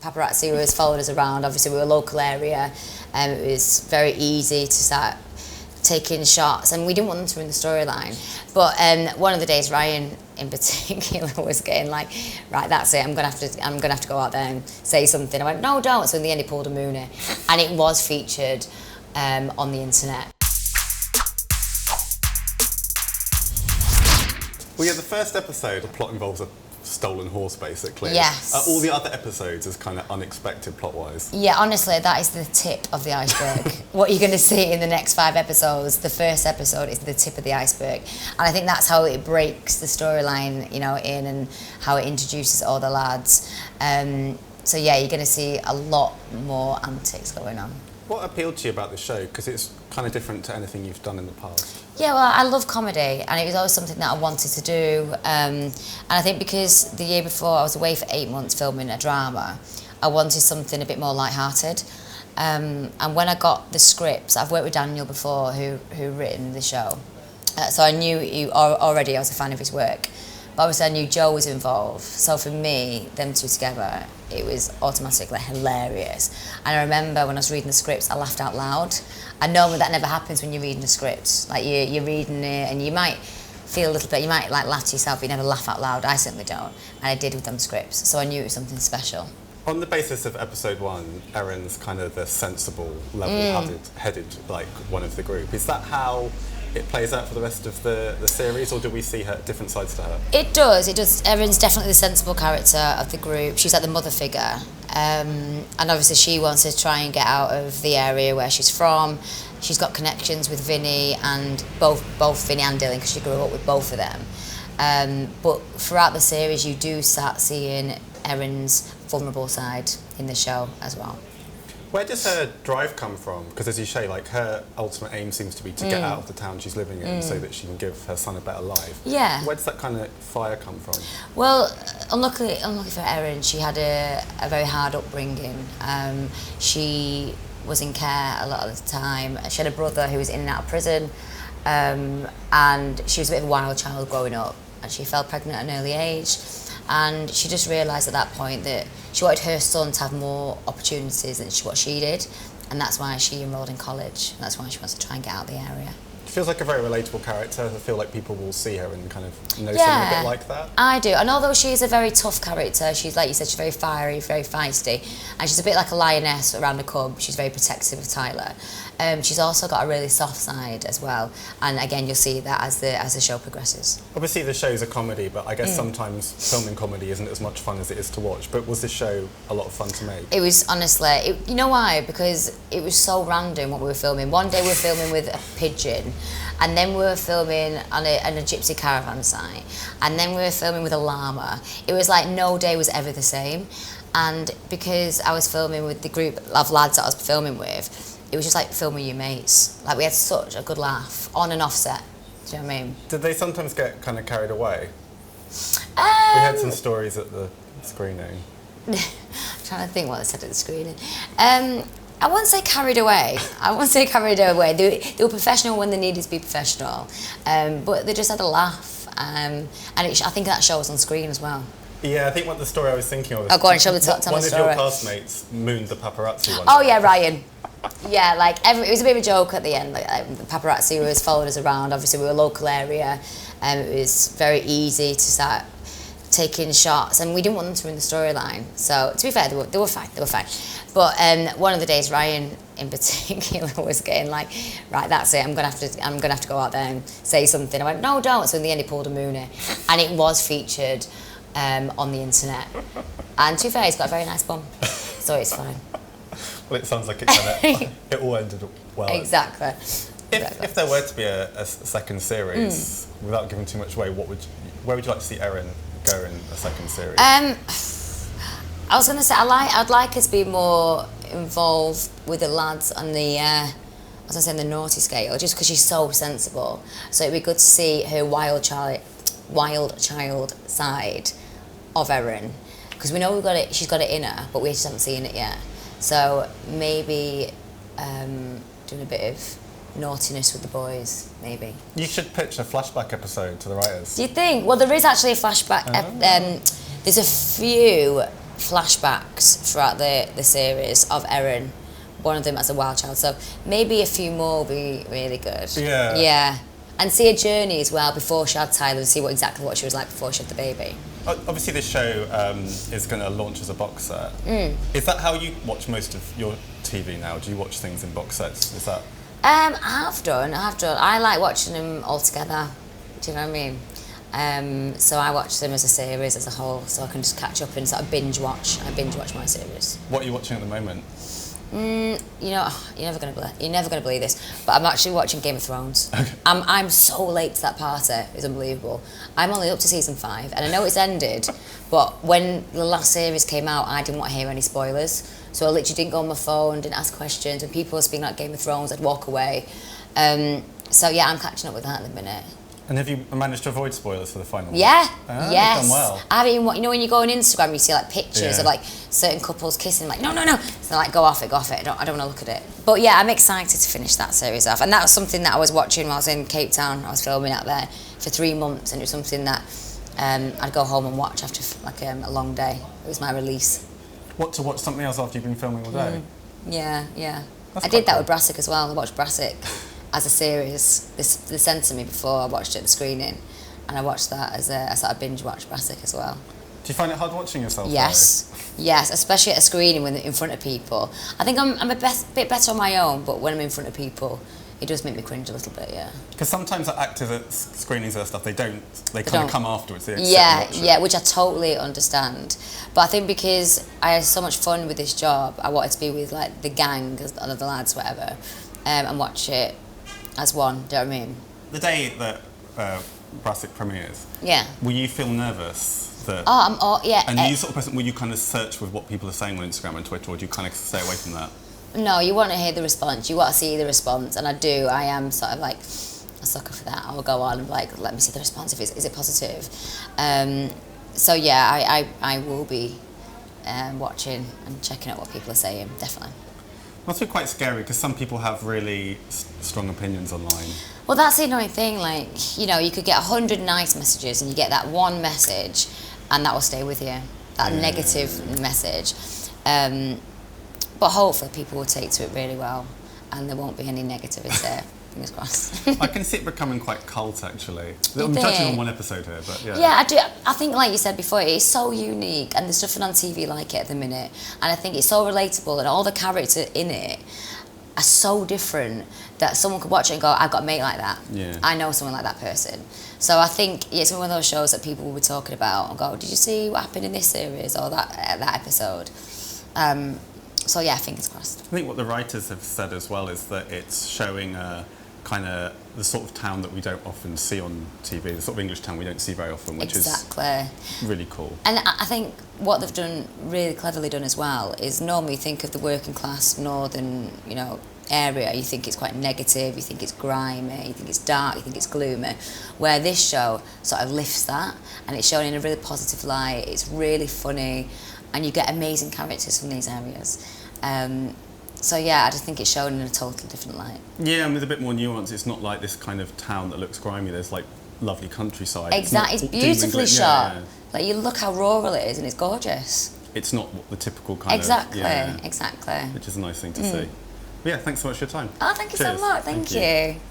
paparazzi was following us around. Obviously, we were a local area, and it was very easy to start taking shots, and we didn't want them to ruin the storyline. But one of the days, Ryan in particular was getting like, right, that's it. I'm gonna have to go out there and say something. I went, no, don't. So in the end, he pulled a Mooney, and it was featured on the internet. Well, yeah, the first episode, the plot involves a stolen horse, basically. Yes. All the other episodes is kind of unexpected plot-wise. Yeah, honestly, that is the tip of the iceberg. What you're going to see in the next 5 episodes, the first episode is the tip of the iceberg. And I think that's how it breaks the storyline, in, and how it introduces all the lads. So yeah, you're going to see a lot more antics going on. What appealed to you about the show? Because it's kind of different to anything you've done in the past. Yeah, well, I love comedy, and it was always something that I wanted to do. And I think because the year before I was away for 8 months filming a drama, I wanted something a bit more light-hearted. And when I got the scripts, I've worked with Daniel before, who written the show. So I knew already I was a fan of his work. But obviously I knew Joe was involved. So for me, them two together, it was automatically hilarious. And I remember when I was reading the scripts, I laughed out loud. And normally that never happens when you're reading the scripts. Like you're reading it and you might feel a little bit, you might like laugh to yourself, but you never laugh out loud. I certainly don't. And I did with them scripts. So I knew it was something special. On the basis of episode 1, Erin's kind of the sensible, level-headed, like, one of the group. Is that how it plays out for the rest of the series, or do we see her different sides to her? It does. Erin's definitely the sensible character of the group. She's like the mother figure. And obviously she wants to try and get out of the area where she's from. She's got connections with Vinny, and both Vinny and Dylan, because she grew up with both of them. But throughout the series, you do start seeing Erin's vulnerable side in the show as well. Where does her drive come from? Because as you say, like, her ultimate aim seems to be to get out of the town she's living in so that she can give her son a better life. Yeah. Where does that kind of fire come from? Well, unluckily for Erin, she had a very hard upbringing. She was in care a lot of the time. She had a brother who was in and out of prison, and she was a bit of a wild child growing up, and she fell pregnant at an early age. And she just realised at that point that she wanted her son to have more opportunities than what she did, and that's why she enrolled in college, and that's why she wants to try and get out of the area. She feels like a very relatable character. I feel like people will see her and kind of know something a bit like that. I do, and although she's a very tough character, she's, like you said, she's very fiery, very feisty, and she's a bit like a lioness around a cub. She's very protective of Tyler. She's also got a really soft side as well, and again you'll see that as the show progresses. Obviously the show's a comedy, but I guess sometimes filming comedy isn't as much fun as it is to watch. But was this show a lot of fun to make? It was, honestly, you know why? Because it was so random what we were filming. One day we were filming with a pigeon, and then we were filming on a gypsy caravan site, and then we were filming with a llama. It was like no day was ever the same. And because I was filming with the group of lads that I was filming with, it was just like filming with your mates. Like, we had such a good laugh, on and off set. Do you know what I mean? Did they sometimes get kind of carried away? We had some stories at the screening. I'm trying to think what they said at the screening. I wouldn't say carried away. They were professional when they needed to be professional. But they just had a laugh. And I think that show was on screen as well. Yeah, I think what the story I was thinking of was... Oh, go on, show the top one of your classmates mooned the paparazzi one. Oh, yeah, Ryan. Yeah, like, it was a bit of a joke at the end. Like, the paparazzi was following us around. Obviously, we were a local area. It was very easy to start taking shots, and we didn't want them to ruin the storyline. So, to be fair, they were fine. But one of the days, Ryan in particular was getting like, right, that's it. I'm gonna have to go out there and say something. I went, no, don't. So in the end, he pulled a Mooney, and it was featured on the internet. And to be fair, he's got a very nice bum, so it's fine. Well, it sounds like it all ended well. Exactly. If there were to be a second series, without giving too much away, where would you like to see Erin go in a second series? I was going to say I'd like her to be more involved with the lads on the the naughty scale, just because she's so sensible. So it'd be good to see her wild child side of Erin, because we know she's got it in her, but we just haven't seen it yet. So maybe doing a bit of naughtiness with the boys, maybe. You should pitch a flashback episode to the writers. Do you think? Well, there is actually a flashback. There's a flashbacks throughout the series of Erin. One of them as a wild child, so maybe a few more will be really good. Yeah. Yeah. And see a journey as well before she had Tyler, and see exactly what she was like before she had the baby. Obviously, this show is going to launch as a box set. Is that how you watch most of your TV now? Do you watch things in box sets? Is that? I have done. I like watching them all together. Do you know what I mean? So I watch them as a series, as a whole, so I can just catch up and sort of binge watch. I binge watch my series. What are you watching at the moment? You know, you're never gonna believe this, but I'm actually watching Game of Thrones. Okay. I'm so late to that party. It's unbelievable. I'm only up to season 5, and I know it's ended, but when the last series came out, I didn't want to hear any spoilers, so I literally didn't go on my phone, didn't ask questions. When people were speaking about Game of Thrones, I'd walk away. So yeah, I'm catching up with that at the minute. And have you managed to avoid spoilers for the final one? Yeah, You've yes. done well. I haven't even, you know, when you go on Instagram, you see like pictures of like certain couples kissing, like no. So like go off it. I don't want to look at it. But yeah, I'm excited to finish that series off, and that was something that I was watching while I was in Cape Town. I was filming out there for 3 months, and it was something that I'd go home and watch after like a long day. It was my release. What, to watch something else after you've been filming all day? Yeah. That's I did that cool. with Brassic as well. I watched Brassic as a series. They sent to me before I watched it at the screening, and I watched that as I sort of binge watched Brassic as well. Do you find it hard watching yourself? Yes, especially at a screening when in front of people. I think I'm a bit better on my own, but when I'm in front of people, it does make me cringe a little bit. Yeah. Because sometimes actors at screenings and stuff, they kind of come afterwards. They Yeah, which I totally understand. But I think because I had so much fun with this job, I wanted to be with like the gang, of the lads, whatever, and watch it as one. Do you know what I mean? The day that Brassic premieres, will you feel nervous? Yeah. And are you sort of person, will you kind of search with what people are saying on Instagram and Twitter, or do you kind of stay away from that? No, you want to hear the response. You want to see the response, and I do. I am sort of like a sucker for that. I will go on and be like, let me see the response. Is it positive? So yeah, I will be watching and checking out what people are saying. Definitely. Must be quite scary because some people have really strong opinions online. Well, that's the annoying thing. Like, you know, you could get 100 nice messages, and you get that one message, and that will stay with you. That negative message. But hopefully people will take to it really well, and there won't be any negativity. Fingers crossed. I can see it becoming quite cult, actually. I'm judging on one episode here, but yeah. Yeah, I do. I think, like you said before, it's so unique, and there's nothing on TV like it at the minute. And I think it's so relatable, and all the characters in it are so different that someone could watch it and go, I've got a mate like that. Yeah. I know someone like that person. So I think it's one of those shows that people will be talking about and go, did you see what happened in this series or that episode? So yeah, fingers crossed. I think what the writers have said as well is that it's showing kind of the sort of town that we don't often see on TV, the sort of English town we don't see very often, which is really cool. And I think what they've done, really cleverly done as well, is normally you think of the working class northern, you know, area, you think it's quite negative, you think it's grimy, you think it's dark, you think it's gloomy, where this show sort of lifts that, and it's shown in a really positive light. It's really funny, and you get amazing characters from these areas. So yeah, I just think it's shown in a totally different light. Yeah, and with a bit more nuance. It's not like this kind of town that looks grimy. There's like lovely countryside. Exactly, it's beautifully shot. Like, you look how rural it is, and it's gorgeous. It's not the typical kind exactly, of... Exactly. Which is a nice thing to see. But yeah, thanks so much for your time. Oh, thank you Cheers. so much. Thank you.